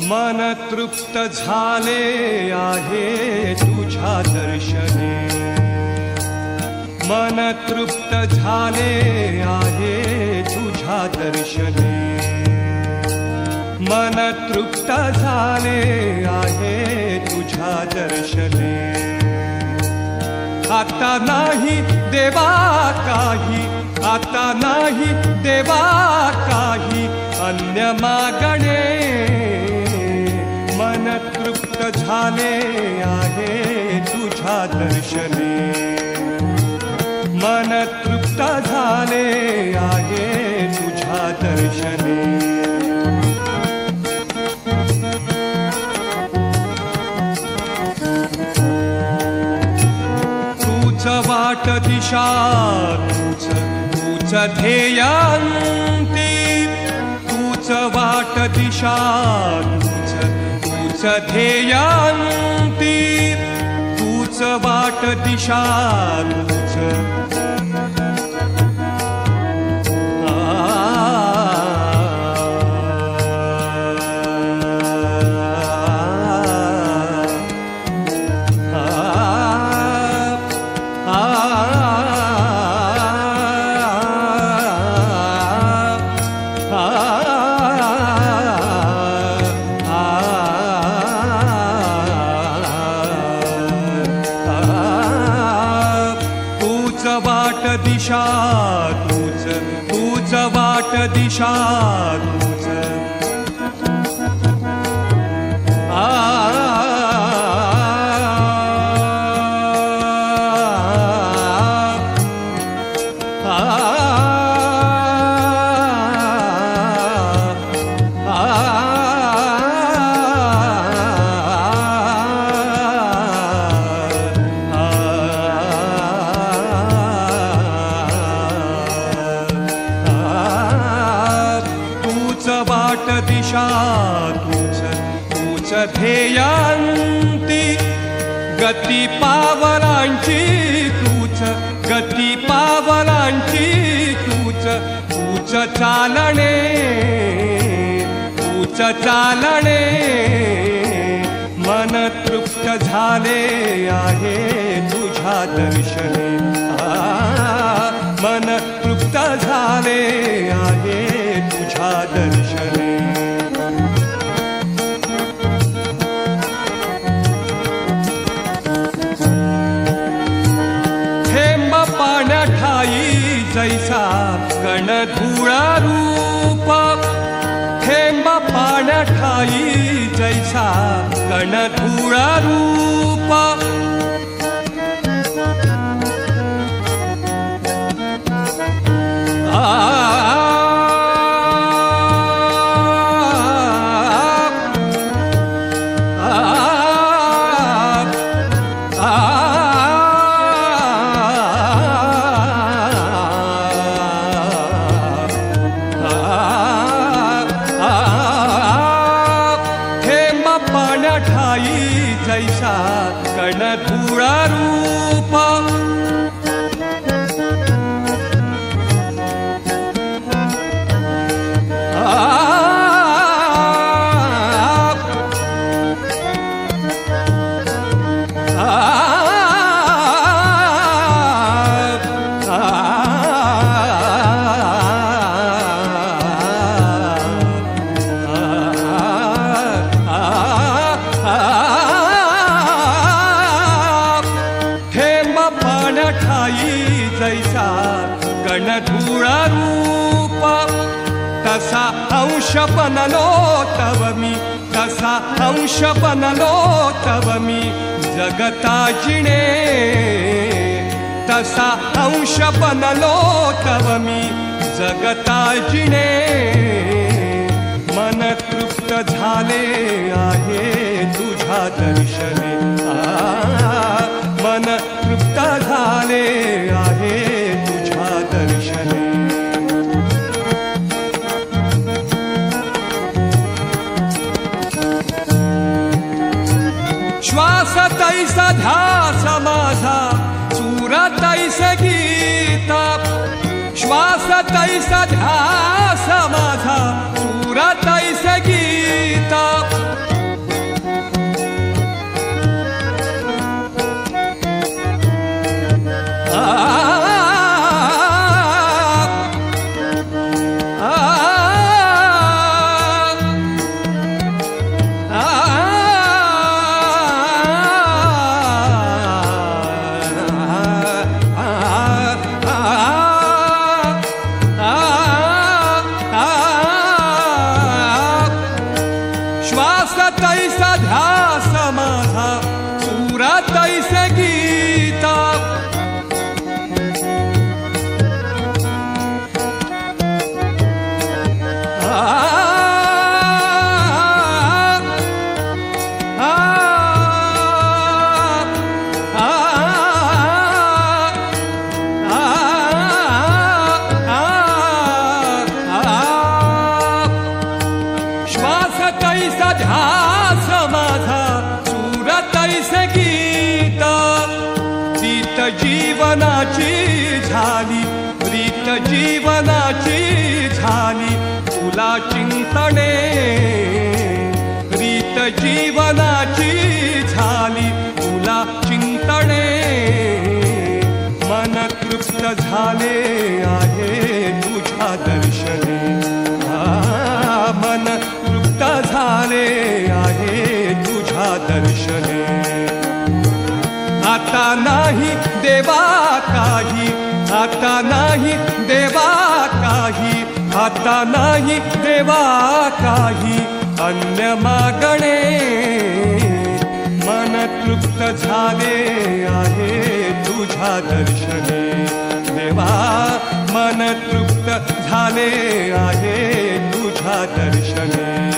मन तृप्त झाले आहे तुझ्या दर्शने, मन तृप्त झाले आहे तुझ्या दर्शने, मन तृप्त झाले आहे तुझ्या दर्शने. आता नाही देवा काही, आता नाही देवा काही अन्य मागणे, मन तृप्त झाले आहे तुझ्या दर्शने, मन तृप्त झाले आहे तुझ्या दर्शने. तूच वाट दिशा, तूच ध्येयांती, तूच वाट दिशा, तूच ध्येयांती, तूच वाट दिशा, दिशा तूच, तूच वाट दिशा तूच. वाट दिशा तूच, तूच ध्येयांती, गती पावलांची तूच, गती पावलांची तूच, तूच चालणे, तूच चालणे. मन तृप्त झाले आहे तुझ्या दर्शने, मन तृप्त झाले आहे तुझ्या दर्शने. थेंब पाण्याठाई जैसा गणधुळा रूप, थेंब पाण्याठाई जैसा गणधुळा रूप. ठाई जैसा गणधुळा रूप. ठाई जैसा गणधुळा रूप, तसा अंश बनलो तव मी, तसा अंश बनलो तव मी जगता जिणे, तसा अंश बनलो तव मी जगता जिणे. मन तृप्त झाले आहे तुझ्या दर्शने, मन तृप्त झाले आहे तुझ्या दर्शने. श्वास तैसा ध्यास माझा, सूर तैसे गीत, श्वास तैसा ध्यास माझा, सूर तैसे गीत. तैसा ध्यास माझा सूर तैसे गीत रीत जीवनाची झाली रीत जीवनाची झाली तुला चिंतने रीत जीवनाची झाली तुला चिंतने मन तृप्त झाले आहे तुझ्या दर्शने मन तृप्त झाले आहे तुझ्या दर्शने आता नाही देवा काही आता नाही देवा काही आता नाही देवा काही अन्य मागणे मन तृप्त झाले आहे तुझ्या दर्शने देवा मन तृप्त झाले आहे तुझ्या दर्शने